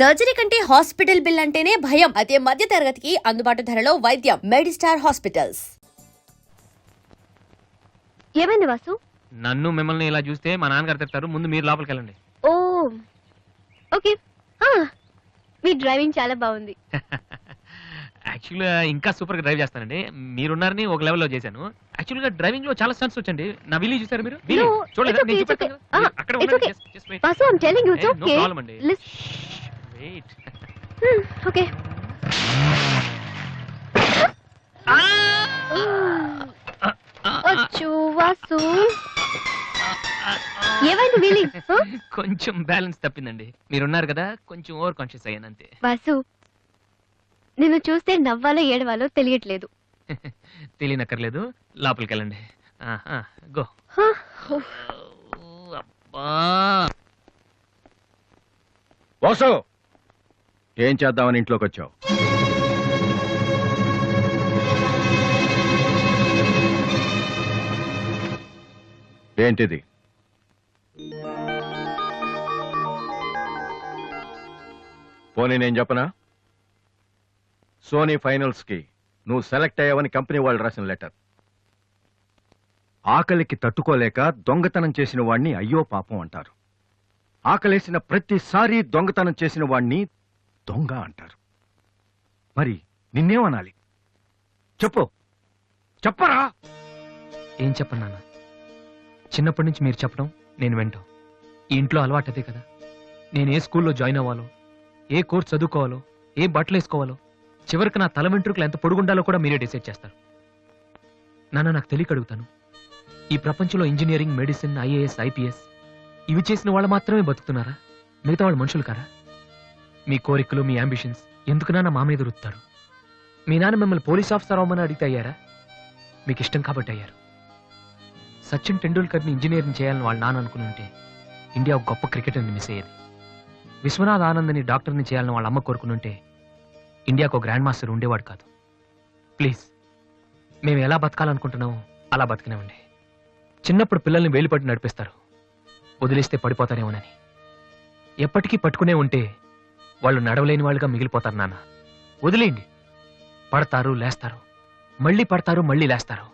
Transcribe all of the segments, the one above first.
Surgery కంటే hospital bill అంటేనే భయం. అదే మధ్య తరగతికి అందుబాటు ధరలో వైద్యం. Medistar hospitals. ఏమైంది వాసు? నన్ను మిమ్మల్ని ఇలా చూస్తే మా నాన్నగారు తిడతారు. ముందు మీరు లోపలికి వెళ్ళండి. ఓ ఓకే. మీ డ్రైవింగ్ చాలా బాగుంది. యాక్చువల్గా ఇంకా సూపర్ గా డ్రైవ్ చేస్తానండి. మీరున్నారని ఒక లెవెల్లో చేశాను. యాక్చువల్గా డ్రైవింగ్ లో చాలా స్టంట్స్ వచ్చండి. నా విల్లి చూసారు మీరు? చూడలేదు, నేను చూపెడతాను. అక్కడ ఉండండి. Just wait. Vasu, I'm telling you, it's No okay. problem అండి. Wait. ఓకే. అచ్చు వాసు, ఏమైంది వీలి? కొంచెం బ్యాలెన్స్ తప్పిందండి. మీరున్నారు కదా, కొంచెం ఓవర్ కాన్షియస్ అయ్యాను అంతే. వాసు, నిన్ను చూస్తే నవ్వాలో ఏడవాలో తెలియట్లేదు. తెలియనక్కర్లేదు, లోపలికి వెళ్ళండి. గో. అబ్బా, వాసు, ఏం చేద్దామని ఇంట్లోకి వచ్చావు? ఏంటిది? పోనీ నేను చెప్పనా? సోనీ ఫైనల్స్ కి నువ్వు సెలెక్ట్ అయ్యావని కంపెనీ వాళ్ళు రాసిన లెటర్. ఆకలికి తట్టుకోలేక దొంగతనం చేసిన వాణ్ణి అయ్యో పాపం అంటారు. ఆకలేసిన ప్రతిసారి దొంగతనం చేసిన వాణ్ణి దొంగ అంటారు. మరి నిన్నేమనాలి? చెప్పు, చెప్పరా? ఏం చెప్పను నాన్న. చిన్నప్పటి నుంచి మీరు చెప్పడం, నేను వింటాం. ఈ ఇంట్లో అలవాటు అదే కదా. నేను ఏ స్కూల్లో జాయిన్ అవ్వాలో, ఏ కోర్స్ చదువుకోవాలో, ఏ బట్టలు వేసుకోవాలో, చివరికి నా తల వెంట్రుకలు ఎంత పొడుగుండాలో కూడా మీరే డిసైడ్ చేస్తారు. నాన్న, నాకు తెలియక అడుగుతాను, ఈ ప్రపంచంలో ఇంజనీరింగ్, మెడిసిన్, ఐఏఎస్, ఐపీఎస్ ఇవి చేసిన వాళ్ళు మాత్రమే బతుకుతున్నారా? మిగతా వాళ్ళు మనుషులు కారా? మీ కోరికలు, మీ అంబిషన్స్ ఎందుకు నాన్న మా మీద రుత్తారు? మీ నాన్న మిమ్మల్ని పోలీస్ ఆఫీసర్ అవ్వమని అడిగితే అయ్యారా? మీకు ఇష్టం కాబట్టి అయ్యారు. సచిన్ టెండూల్కర్ని ఇంజనీరింగ్ చేయాలని వాళ్ళ నాన్న అనుకుని ఉంటే ఇండియా ఒక గొప్ప క్రికెటర్ని మిస్ అయ్యేది. విశ్వనాథ్ ఆనంద్ని డాక్టర్ని చేయాలని వాళ్ళ అమ్మ కోరుకుని ఉంటే ఇండియాకు ఒక గ్రాండ్ మాస్టర్ ఉండేవాడు కాదు. ప్లీజ్, మేము ఎలా బతకాలనుకుంటున్నామో అలా బతికినామండి. చిన్నప్పుడు పిల్లల్ని వేలిపట్టి నడిపిస్తారు, వదిలేస్తే పడిపోతారేమోనని. ఎప్పటికీ పట్టుకునే ఉంటే వాళ్ళు నడవలేని వాళ్ళుగా మిగిలిపోతారు. నాన్న, వదిలేయండి. పడతారు, లేస్తారు, మళ్ళీ పడతారు, మళ్ళీ లేస్తారు.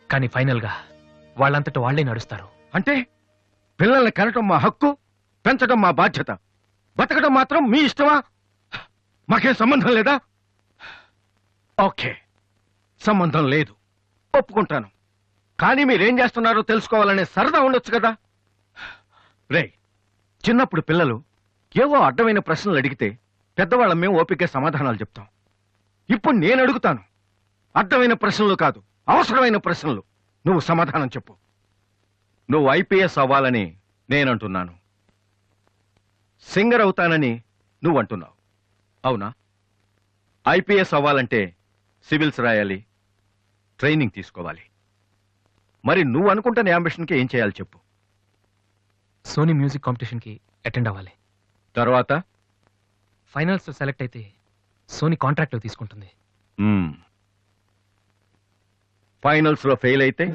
కానీ ఫైనల్గా వాళ్ళంతట వాళ్లే నడుస్తారు. అంటే పిల్లల్ని కనటం మా హక్కు, పెంచడం మా బాధ్యత, బతకడం మాత్రం మీ ఇష్టమా? మాకేం సంబంధం లేదా? ఓకే, సంబంధం లేదు, ఒప్పుకుంటాను. కానీ మీరేం చేస్తున్నారో తెలుసుకోవాలనే సరదా ఉండొచ్చు కదా. రే, చిన్నప్పుడు పిల్లలు ఏవో అడ్డమైన ప్రశ్నలు అడిగితే పెద్దవాళ్ళం మేము ఓపిక సమాధానాలు చెప్తాం. ఇప్పుడు నేను అడుగుతాను, అడ్డమైన ప్రశ్నలు కాదు, అవసరమైన ప్రశ్నలు. నువ్వు సమాధానం చెప్పు. నువ్వు ఐపీఎస్ అవ్వాలని నేనంటున్నాను, సింగర్ అవుతానని నువ్వు అంటున్నావు. అవునా? ఐపీఎస్ అవ్వాలంటే సివిల్స్ రాయాలి, ట్రైనింగ్ తీసుకోవాలి. మరి నువ్వు అనుకుంటున్న అంబిషన్కి ఏం చేయాలి చెప్పు. సోనీ మ్యూజిక్ కాంపిటీషన్కి అటెండ్ అవ్వాలి. తర్వాత ఫైనల్స్ సెలెక్ట్ అయితే సోనీ కాంట్రాక్ట్లో తీసుకుంటుంది. ఫైనల్స్ లో ఫెయిల్ అయితే?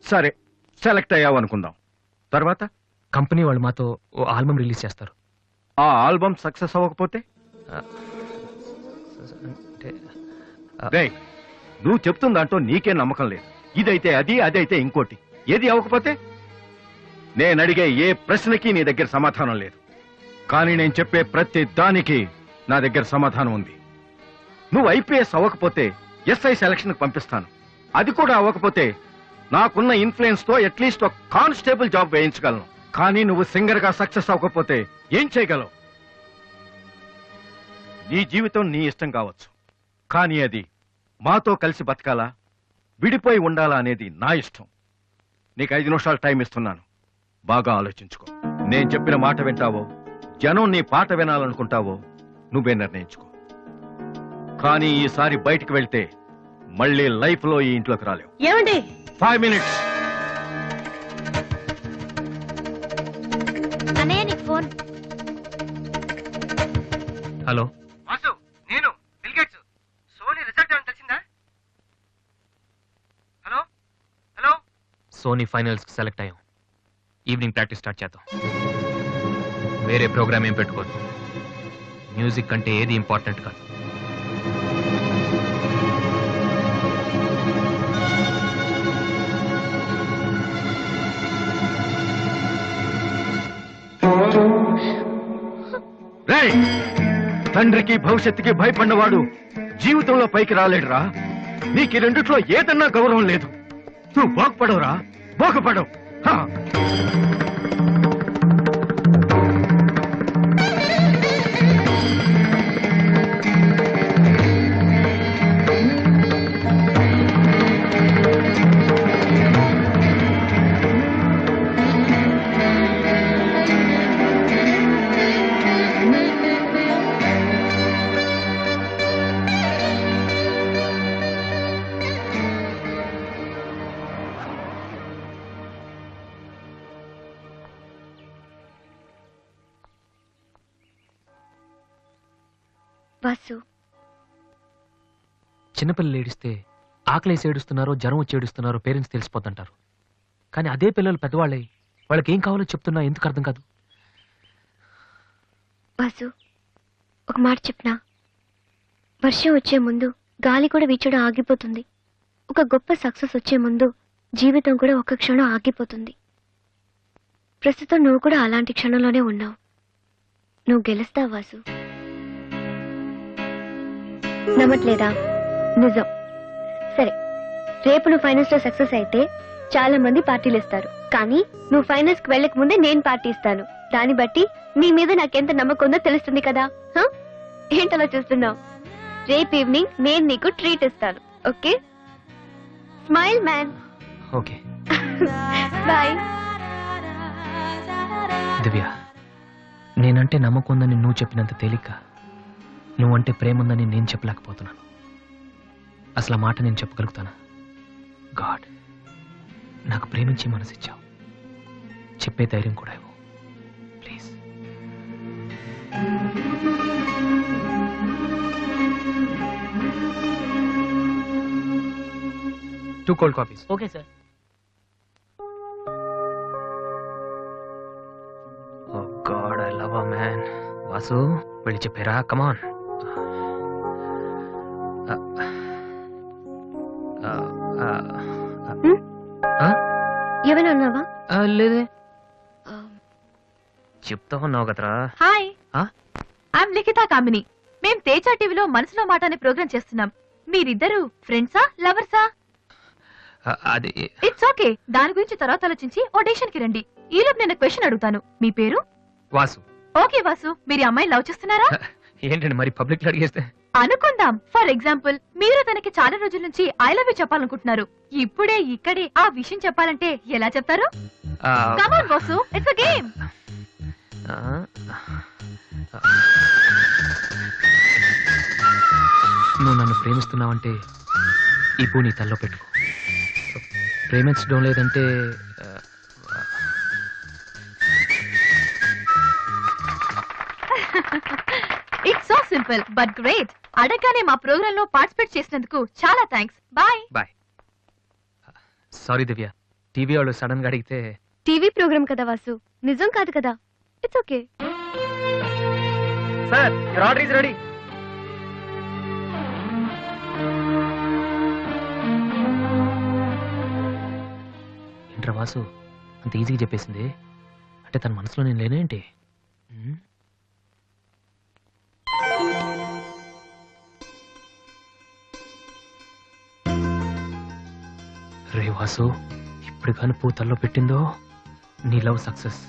సరే, సెలెక్ట్ అయ్యావు అనుకుందాం. తర్వాత కంపెనీ వాళ్ళు మాతో ఓ ఆల్బమ్ రిలీజ్ చేస్తారు. ఆ ఆల్బమ్ సక్సెస్ అవ్వకపోతే? రేయ్, నువ్వు చెప్తున్న దాంట్లో నీకే నమ్మకం లేదు. ఇదైతే అది, అదైతే ఇంకోటి. ఏది అవ్వకపోతే? నేను అడిగే ఏ ప్రశ్నకి నీ దగ్గర సమాధానం లేదు. కానీ నేను చెప్పే ప్రతి దానికి నా దగ్గర సమాధానం ఉంది. నువ్వు ఐపీఎస్ అవ్వకపోతే ఎస్ఐ సెలక్షన్ పంపిస్తాను. అది కూడా అవ్వకపోతే నాకున్న ఇన్ఫ్లుయెన్స్ తో అట్లీస్ట్ ఒక కానిస్టేబుల్ జాబ్ వేయించగలను. కానీ నువ్వు సింగర్ గా సక్సెస్ అవ్వకపోతే ఏం చేయగలవు? నీ జీవితం నీ ఇష్టం కావచ్చు, కానీ అది మాతో కలిసి బతకాలా, విడిపోయి ఉండాలా అనేది నా ఇష్టం. నీకు 5 నిమిషాలు టైం ఇస్తున్నాను, బాగా ఆలోచించుకో. నేను చెప్పిన మాట వింటావో, జనం నీ పాట వినాలనుకుంటావో నువ్వే నిర్ణయించుకో. కానీ ఈసారి బయటికి వెళ్తే మళ్ళీ లైఫ్ లో ఈ ఇంట్లోకి రాలేవు. ఏమండి? 5 మినిట్స్. అన్నయ్య, నీకు ఫోన్. హలో వాసు, నేను బిల్ గేట్స్. సోనీ రిజల్ట్ ఏమైనా తెలిసిందా? Hello hello. Soni finals select అయ్యాం. ఈవినింగ్ ప్రాక్టీస్ స్టార్ట్ చేద్దాం. వేరే ప్రోగ్రామ్ ఏం పెట్టుకోదు. మ్యూజిక్ అంటే ఏది ఇంపార్టెంట్ కాదు. రేయ్, తండ్రికి భవిష్యత్తుకి భయపడినవాడు జీవితంలో పైకి రాలేడురా. నీకు ఈ రెండిట్లో ఏదన్నా గౌరవం లేదు. నువ్వు బాగుపడవురా, బాగుపడవు. హా. వాసు, చిన్నపిల్లలు ఏడిస్తే ఆకలేసి ఏడుస్తున్నారో జ్వరం వచ్చి ఏడుస్తున్నారో పేరెంట్స్ తెలిసిపోతుంటారు. కానీ అదే పిల్లలు పెద్దవాళ్ళే వాళ్ళకి ఏం కావాలో చెప్తున్నా ఎందుకు అర్థం కాదు? వాసు, ఒక మాట చెప్పనా? వర్షం వచ్చే ముందు గాలి కూడా వీచడం ఆగిపోతుంది. ఒక గొప్ప సక్సెస్ వచ్చే ముందు జీవితం కూడా ఒక్క క్షణం ఆగిపోతుంది. ప్రస్తుతం నువ్వు కూడా అలాంటి క్షణంలోనే ఉన్నావు. నువ్వు గెలుస్తావు వాసు. నమ్మట్లేదా? నిజం. సరే, రేపు నువ్వు ఫైనల్స్ లో సక్సెస్ అయితే చాలా మంది పార్టీలు ఇస్తారు. కానీ నువ్వు ఫైనల్స్ కి వెళ్ళక ముందే నేను పార్టీ ఇస్తాను. దాన్ని బట్టి నీ మీద నాకెంత నమ్మకం ఉందో తెలుస్తుంది కదా. ఏంటలా చూస్తున్నావు? రేపు ఈవినింగ్ నేను నీకు ట్రీట్ ఇస్తాను. Okay? Smile man. Okay boy. Divya, నేనంటే నమ్మకం ఉందని నువ్వు చెప్పినంత తేలిక నువ్వంటే ప్రేమ ఉందని నేను చెప్పలేకపోతున్నాను. అసలు ఆ మాట నేను చెప్పగలుగుతానా? గాడ్, నాకు ప్రేమించి మనసిచ్చావు. చెప్పే ధైర్యం కూడా ఇవ్వు please. 2 cold coffees. Okay sir. Oh God, I love her, man. Vasu, వెళ్ళి చెప్పారా? కమాన్. ఏమైనా అన్నావా? లేదే, చెప్తా ఉన్నావు కదరా. హాయ్, ఆ? ఐఎమ్ లిఖితా కామిని. మేం తేజ టీవీలో మనసులో మాట అనే ప్రోగ్రామ్ చేస్తున్నాం. మీరిద్దరు ఫ్రెండ్సా, లవర్సా? అది ఇట్స్ ఓకే, దాని గురించి తర్వాత ఆలోచించి ఆడిషన్ కి రండి. ఈలోపు నేను క్వశ్చన్ అడుగుతాను. మీ పేరు? వాసు. ఓకే వాసు, మీరు ఈ అమ్మాయిని లవ్ చేస్తున్నారా? ఏంటండి మరి పబ్లిక్ లో అడిగేస్తే? అనుకుందాం. ఫర్ ఎగ్జాంపుల్, మీరు తనకి చాలా రోజుల నుంచి ఐ లవ్ యూ చెప్పాలనుకుంటున్నారు. ఇప్పుడే ఇక్కడే ఆ విషయం చెప్పాలంటే ఎలా చెప్తారు? కమాన్ వాసు, ఇట్స్ అ గేమ్. నువ్వు నన్ను ప్రేమిస్తున్నావంటే ఈ పూ నీ తల్లో పెట్టుకో. ప్రేమించడం లేదంటే it's so simple but great. అడగగానే మా ప్రోగ్రామ్ లో పార్టిసిపేట్ చేసినందుకు చాలా థ్యాంక్స్. బాయ్. బాయ్. సారీ దివ్య, టీవీ వాళ్ళు సడన్ గా అడిగితే. టీవీ ప్రోగ్రామ్ కదా వాసు, నిజం కాదు కదా. It's okay. Sir, your order is ready. ఏంట్రా వాసు, అంత ఈజీగా చెప్పేసింది? అంటే తన మనసులో నేను లేనేంటి? రే వాసు, ఇప్పుడు కానీ పూతల్లో పెట్టిందో నీ లవ్ సక్సెస్.